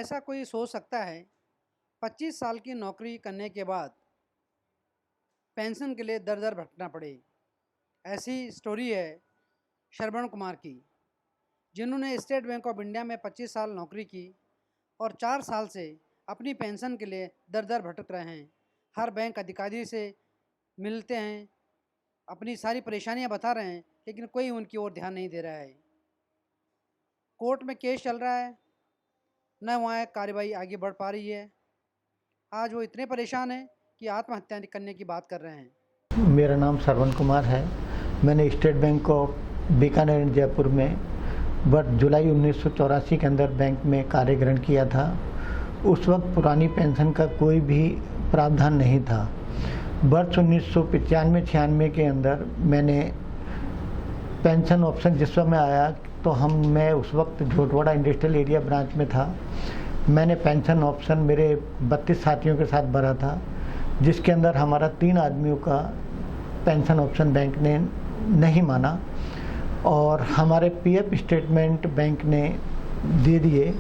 ऐसा कोई सोच सकता है 25 साल की नौकरी करने के बाद पेंशन के लिए दर दर भटकना पड़े। ऐसी स्टोरी है श्रवण कुमार की, जिन्होंने स्टेट बैंक ऑफ इंडिया में 25 साल नौकरी की और 4 साल से अपनी पेंशन के लिए दर दर भटक रहे हैं। हर बैंक अधिकारी से मिलते हैं, अपनी सारी परेशानियां बता रहे हैं, लेकिन कोई उनकी ओर ध्यान नहीं दे रहा है। कोर्ट में केस चल रहा है, न वहाँ कार्रवाई आगे बढ़ पा रही है। आज वो इतने परेशान हैं कि आत्महत्या करने की बात कर रहे हैं। मेरा नाम श्रवण कुमार है। मैंने state bank of Bikaner Jaipur में वर्ष जुलाई 1984 के अंदर बैंक में कार्य ग्रहण किया था। उस वक्त पुरानी पेंशन का कोई भी प्रावधान नहीं था। वर्ष 1995-96 के अंदर मैंने पेंशन ऑप्शन जिस समय आया तो मैं उस वक्त झोटवाड़ा इंडस्ट्रियल एरिया ब्रांच में था। मैंने पेंशन ऑप्शन मेरे 32 साथियों के साथ भरा था, जिसके अंदर हमारा 3 आदमियों का पेंशन ऑप्शन बैंक ने नहीं माना और हमारे पीएफ स्टेटमेंट बैंक ने दे दिए।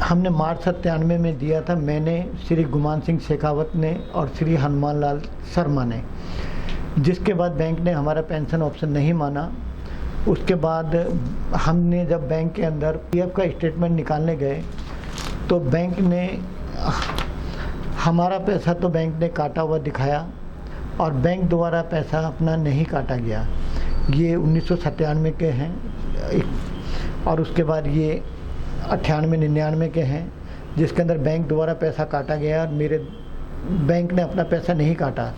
हमने मार्च 97 में दिया था, मैंने, श्री गुमान सिंह शेखावत ने और श्री हनुमान लाल शर्मा ने। जिसके बाद बैंक ने हमारा पेंशन ऑप्शन नहीं माना। उसके बाद हमने जब बैंक के अंदर पीएफ का स्टेटमेंट निकालने गए तो बैंक ने हमारा पैसा तो बैंक ने काटा हुआ दिखाया और बैंक द्वारा पैसा अपना नहीं काटा गया। ये 1997 के हैं और उसके बाद ये 98-99 के हैं, जिसके अंदर बैंक द्वारा पैसा काटा गया और मेरे बैंक ने अपना पैसा नहीं काटा।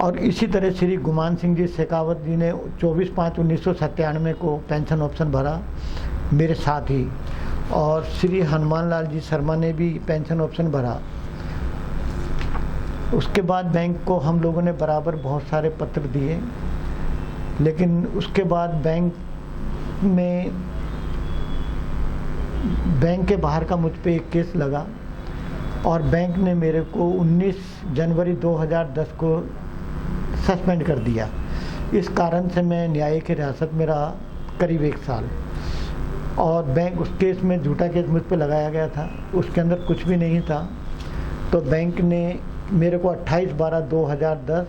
और इसी तरह श्री गुमान सिंह जी शेखावत जी ने 24/5/1997 को पेंशन ऑप्शन भरा मेरे साथ ही, और श्री हनुमान लाल जी शर्मा ने भी पेंशन ऑप्शन भरा। उसके बाद बैंक को हम लोगों ने बराबर बहुत सारे पत्र दिए, लेकिन उसके बाद बैंक के बाहर का मुझ पे एक केस लगा और बैंक ने मेरे को 19 जनवरी 2010 को सस्पेंड कर दिया। इस कारण से मैं न्यायिक हिरासत में रहा करीब 1 साल। और बैंक, उस केस में झूठा केस मुझ पे लगाया गया था, उसके अंदर कुछ भी नहीं था। तो बैंक ने मेरे को 28/12/2010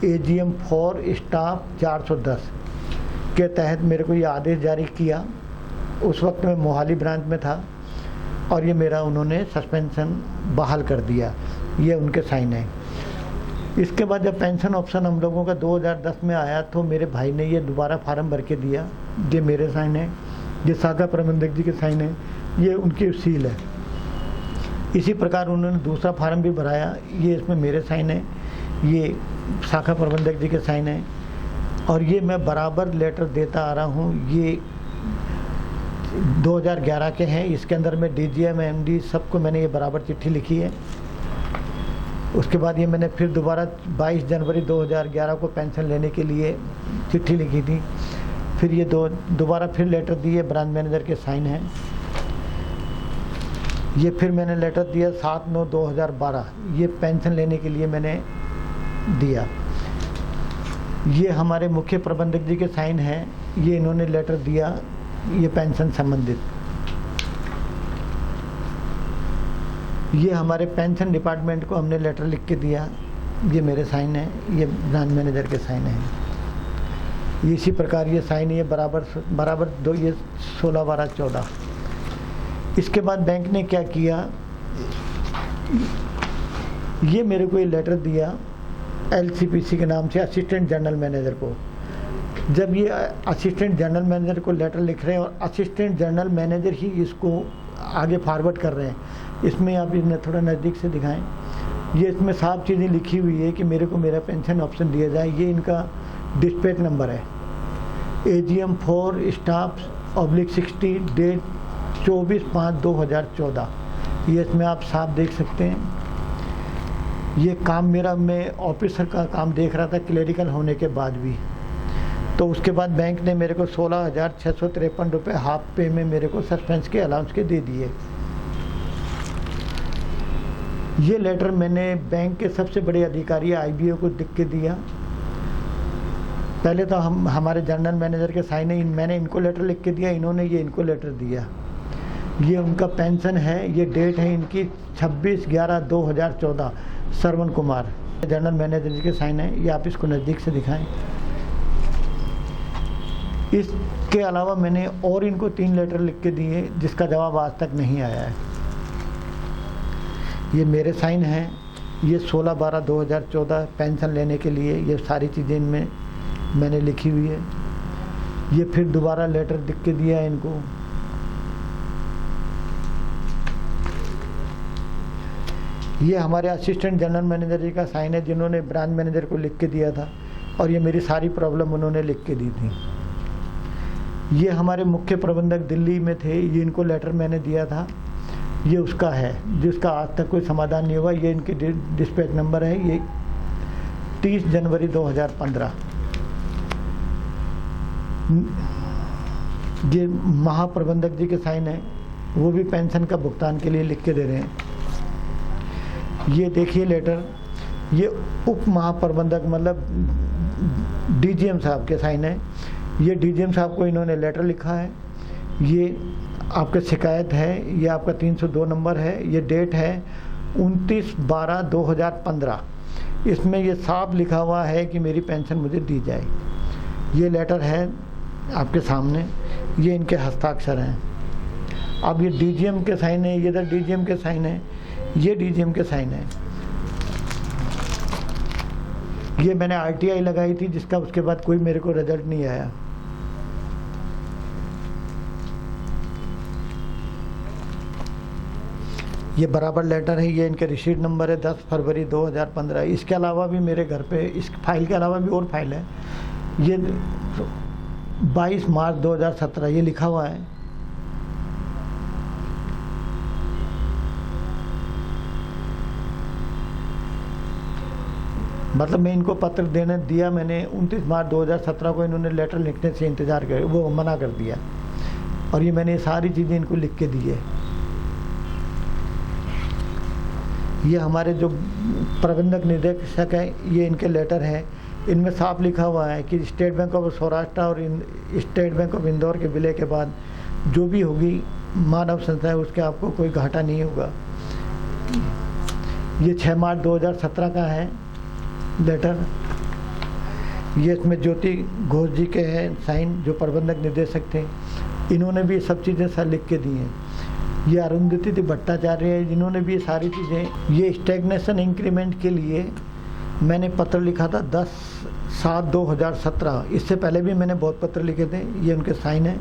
AGM फॉर स्टाफ 410 के तहत मेरे को ये आदेश जारी किया। उस वक्त मैं मोहाली ब्रांच में था और ये मेरा उन्होंने सस्पेंशन बहाल कर दिया। ये उनके साइन है। इसके बाद जब पेंशन ऑप्शन हम लोगों का 2010 में आया तो मेरे भाई ने ये दोबारा फार्म भर के दिया। ये मेरे साइन है, ये शाखा प्रबंधक जी के साइन है, ये उनकी सील है। इसी प्रकार उन्होंने दूसरा फार्म भी भराया, ये इसमें मेरे साइन है, ये शाखा प्रबंधक जी के साइन है। और ये मैं बराबर लेटर देता आ रहा हूँ। ये 2011 के हैं। इसके अंदर में DGM MD सबको मैंने ये बराबर चिट्ठी लिखी है। उसके बाद ये मैंने फिर दोबारा 22 जनवरी 2011 को पेंशन लेने के लिए चिट्ठी लिखी थी। फिर ये दोबारा फिर लेटर दिए, ब्रांच मैनेजर के साइन हैं। ये फिर मैंने लेटर दिया 7/9/2012, ये पेंशन लेने के लिए मैंने दिया। ये हमारे मुख्य प्रबंधक जी के साइन हैं, ये इन्होंने लेटर दिया ये पेंशन संबंधित। ये हमारे पेंशन डिपार्टमेंट को हमने लेटर लिख के दिया, ये मेरे साइन है, ये ब्रांच मैनेजर के साइन है। इसी प्रकार ये साइन है, ये बराबर दो, ये 16/12/14। इसके बाद बैंक ने क्या किया, ये मेरे को ये लेटर दिया LCPC के नाम से असिस्टेंट जनरल मैनेजर को। जब ये असिस्टेंट जनरल मैनेजर को लेटर लिख रहे हैं और असिस्टेंट जनरल मैनेजर ही इसको आगे फॉरवर्ड कर रहे हैं, इसमें आप इन्हें थोड़ा नज़दीक से दिखाएं। ये इसमें साफ चीज़ें लिखी हुई है कि मेरे को मेरा पेंशन ऑप्शन दिया जाए। ये इनका डिस्पैच नंबर है, AGM फॉर स्टाफ /60 डेट 24/5/2014। ये इसमें आप साफ देख सकते हैं। ये काम मेरा, मैं ऑफिसर का काम देख रहा था क्लेरिकल होने के बाद भी। तो उसके बाद बैंक ने मेरे को 16,653 रुपये हाफ पे में मेरे को सस्पेंस के अलाउंस के दे दिए। ये लेटर मैंने बैंक के सबसे बड़े अधिकारी IBO को लिख के दिया। पहले तो हमारे जनरल मैनेजर के साइन है, मैंने इनको लेटर लिख के दिया, इन्होंने ये इनको लेटर दिया। ये उनका पेंशन है, ये डेट है इनकी 26/11/2014। श्रवण कुमार, जनरल मैनेजर जी के साइन है। ये आप इसको नज़दीक से दिखाएं। इसके अलावा मैंने और इनको 3 लेटर लिख के दिए जिसका जवाब आज तक नहीं आया है। ये मेरे साइन हैं, ये 16/12/2014 पेंशन लेने के लिए ये सारी चीज़ें इनमें मैंने लिखी हुई है। ये फिर दोबारा लेटर लिख के दिया है इनको। ये हमारे असिस्टेंट जनरल मैनेजर जी का साइन है जिन्होंने ब्रांच मैनेजर को लिख के दिया था, और ये मेरी सारी प्रॉब्लम उन्होंने लिख के दी थी। ये हमारे मुख्य प्रबंधक दिल्ली में थे, ये इनको लेटर मैंने दिया था। ये उसका है जिसका आज तक कोई समाधान नहीं हुआ। ये इनके डिस्पैच नंबर है, ये 30 जनवरी 2015। ये महाप्रबंधक जी के साइन है, वो भी पेंशन का भुगतान के लिए लिख के दे रहे हैं। ये देखिए लेटर, ये उप महाप्रबंधक मतलब डीजीएम साहब के साइन है। ये डीजीएम साहब को इन्होंने लेटर लिखा है। ये आपका शिकायत है, ये आपका 302 नंबर है। ये डेट है 29/12/2015। इसमें ये साफ लिखा हुआ है कि मेरी पेंशन मुझे दी जाए। ये लेटर है आपके सामने, ये इनके हस्ताक्षर हैं। अब ये डीजीएम के साइन है, ये इधर डीजीएम के साइन है, ये डीजीएम के साइन है। ये मैंने आरटीआई लगाई थी जिसका उसके बाद कोई मेरे को रिजल्ट नहीं आया। ये बराबर लेटर है, ये इनके रिसीट नंबर है 10 फरवरी 2015। इसके अलावा भी मेरे घर पे इस फाइल के अलावा भी और फाइल है। ये 22 मार्च 2017 ये लिखा हुआ है। मतलब मैं इनको पत्र देने दिया, मैंने 29 मार्च 2017 को इन्होंने लेटर लिखने से इंतज़ार कर वो मना कर दिया, और ये मैंने सारी चीज़ें इनको लिख के दी है। ये हमारे जो प्रबंधक निदेशक हैं, ये इनके लेटर हैं। इनमें साफ लिखा हुआ है कि स्टेट बैंक ऑफ सौराष्ट्र और स्टेट बैंक ऑफ इंदौर के विलय के बाद जो भी होगी मानव संस्थाएं, उसके आपको कोई घाटा नहीं होगा। ये 6 मार्च 2017 का है लेटर। ये इसमें ज्योति घोष जी के हैं साइन, जो प्रबंधक निदेशक थे। इन्होंने भी सब चीज़ें सर लिख के दी हैं। ये अरुंधति भट्टाचार्य है, जिन्होंने भी सारी चीज़ें, ये स्टैग्नेशन इंक्रीमेंट के लिए मैंने पत्र लिखा था 10/7/2017। इससे पहले भी मैंने बहुत पत्र लिखे थे, ये उनके साइन है,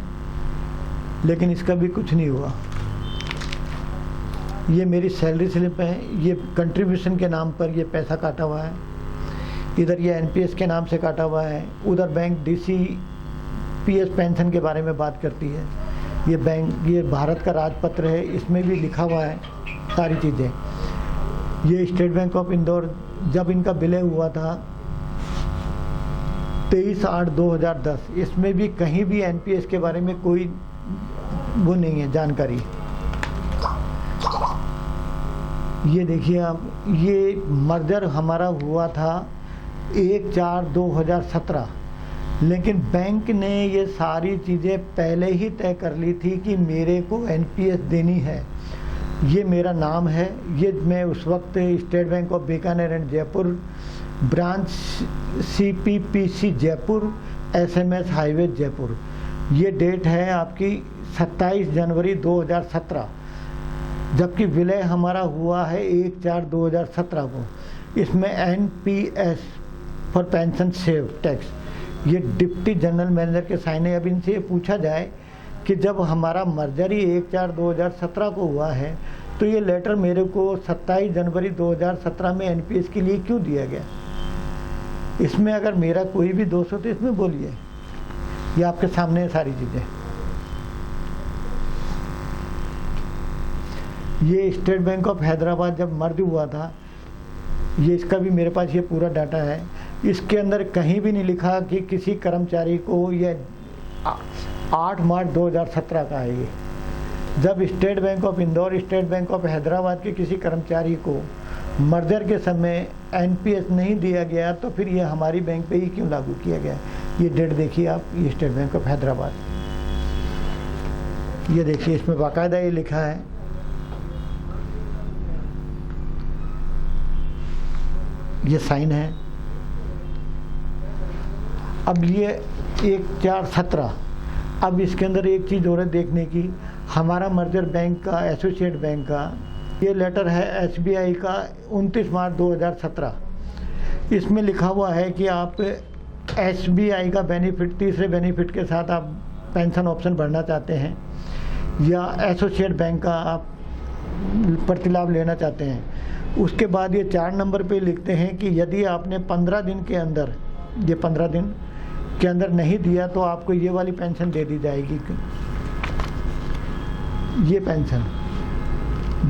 लेकिन इसका भी कुछ नहीं हुआ। ये मेरी सैलरी स्लिप है, ये कंट्रीब्यूशन के नाम पर ये पैसा काटा हुआ है। इधर ये एनपीएस के नाम से काटा हुआ है। उधर बैंक डीसीपीएस पेंशन के बारे में बात करती है। ये बैंक, ये भारत का राजपत्र है, इसमें भी लिखा हुआ है सारी चीज़ें। ये स्टेट बैंक ऑफ इंदौर जब इनका विलय हुआ था 23/8/2010, इसमें भी कहीं भी एनपीएस के बारे में कोई वो नहीं है जानकारी। ये देखिए आप, ये मर्जर हमारा हुआ था 1/4/2017, लेकिन बैंक ने ये सारी चीज़ें पहले ही तय कर ली थी कि मेरे को एनपीएस देनी है। ये मेरा नाम है, ये मैं उस वक्त state bank of Bikaner and Jaipur, branch CPPC Jaipur, SMS highway Jaipur. ये डेट है आपकी 27 जनवरी 2017, जबकि विलय हमारा हुआ है 1/4/2017 को। इसमें NPS for pension save tax, ये डिप्टी जनरल मैनेजर के साइन है। अब इनसे ये पूछा जाए कि जब हमारा मर्जर ही 1/4/2017 को हुआ है, तो ये लेटर मेरे को 27 जनवरी 2017 में एनपीएस के लिए क्यों दिया गया? इसमें अगर मेरा कोई भी दोष हो तो इसमें बोलिए, ये आपके सामने है सारी चीज़ें। ये स्टेट बैंक ऑफ हैदराबाद जब मर्ज हुआ था, ये इसका भी मेरे पास ये पूरा डाटा है। इसके अंदर कहीं भी नहीं लिखा कि किसी कर्मचारी को, ये 8 मार्च 2017 का है। ये जब state bank of Indore, state bank of Hyderabad के किसी कर्मचारी को मर्जर के समय एनपीएस नहीं दिया गया, तो फिर ये हमारी बैंक पे ही क्यों लागू किया गया? ये डेट देखिए आप, ये स्टेट बैंक ऑफ हैदराबाद, ये देखिए, इसमें बाकायदा ये लिखा है, ये साइन है। अब ये 1/4/17। अब इसके अंदर एक चीज़ और है देखने की, हमारा मर्जर बैंक का, एसोसिएट बैंक का ये लेटर है SBI का 29 मार्च 2017। इसमें लिखा हुआ है कि आप SBI का बेनिफिट, तीसरे बेनिफिट के साथ आप पेंशन ऑप्शन भरना चाहते हैं या एसोसिएट बैंक का आप प्रतिलाभ लेना चाहते हैं। उसके बाद ये 4 नंबर पे लिखते हैं कि यदि आपने 15 दिन के अंदर, ये 15 दिन के अंदर नहीं दिया तो आपको ये वाली पेंशन दे दी जाएगी। ये पेंशन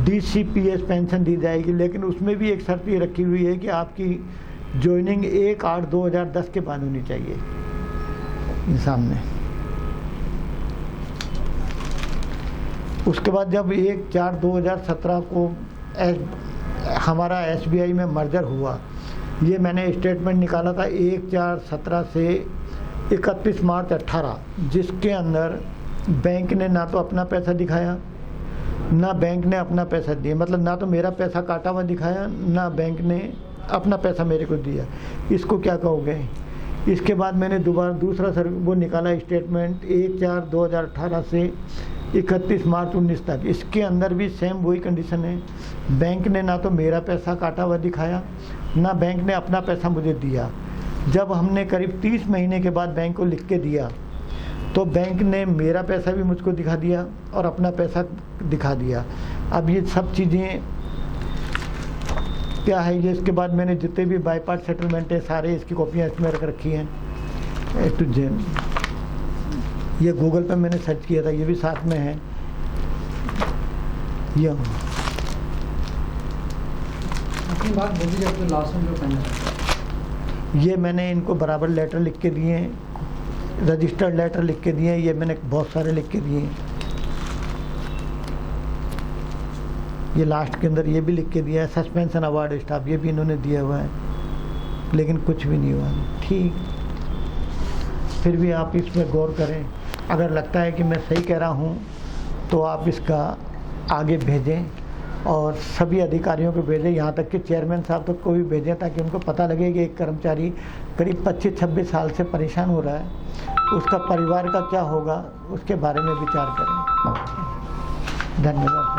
DCPS पेंशन दी जाएगी, लेकिन उसमें भी एक शर्त ये रखी हुई है कि आपकी ज्वाइनिंग 1/8/2010 के बाद होनी चाहिए। ये सामने। उसके बाद जब 1/4/2017 को हमारा SBI में मर्जर हुआ, ये मैंने स्टेटमेंट निकाला था 1/4/17 से 31 मार्च 18, जिसके अंदर बैंक ने ना तो अपना पैसा दिखाया, ना बैंक ने अपना पैसा दिया, मतलब ना तो मेरा पैसा काटा हुआ दिखाया, ना बैंक ने अपना पैसा मेरे को दिया। इसको क्या कहोगे? इसके बाद मैंने दूसरा वो निकाला स्टेटमेंट 1/4/2018 से 31 मार्च 19 तक। इसके अंदर भी सेम वही कंडीशन है, बैंक ने ना तो मेरा पैसा काटा हुआ दिखाया, ना बैंक ने अपना पैसा मुझे दिया। जब हमने करीब 30 महीने के बाद बैंक को लिख के दिया तो बैंक ने मेरा पैसा भी मुझको दिखा दिया और अपना पैसा दिखा दिया। अब ये सब चीज़ें क्या है, ये इसके बाद मैंने जितने भी बाई पार्ट सेटलमेंट है सारे इसकी कॉपियाँ इसमें रख रखी हैं A to Z। ये गूगल पे मैंने सर्च किया था, ये भी साथ में है। ये अपनी बात बोली जाती है, लास्ट में जो पेंशन, ये मैंने इनको बराबर लेटर लिख के दिए हैं, रजिस्टर्ड लेटर लिख के दिए हैं, ये मैंने बहुत सारे लिख के दिए हैं। ये लास्ट के अंदर ये भी लिख के दिया है, सस्पेंशन अवार्ड स्टाफ, ये भी इन्होंने दिया हुआ है, लेकिन कुछ भी नहीं हुआ। ठीक, फिर भी आप इसमें गौर करें, अगर लगता है कि मैं सही कह रहा हूँ तो आप इसका आगे भेजें और सभी अधिकारियों को भेजें, यहाँ तक कि चेयरमैन साहब तक को भी भेजें, ताकि उनको पता लगे कि एक कर्मचारी करीब 25-26 साल से परेशान हो रहा है, उसका परिवार का क्या होगा, उसके बारे में विचार करें। धन्यवाद।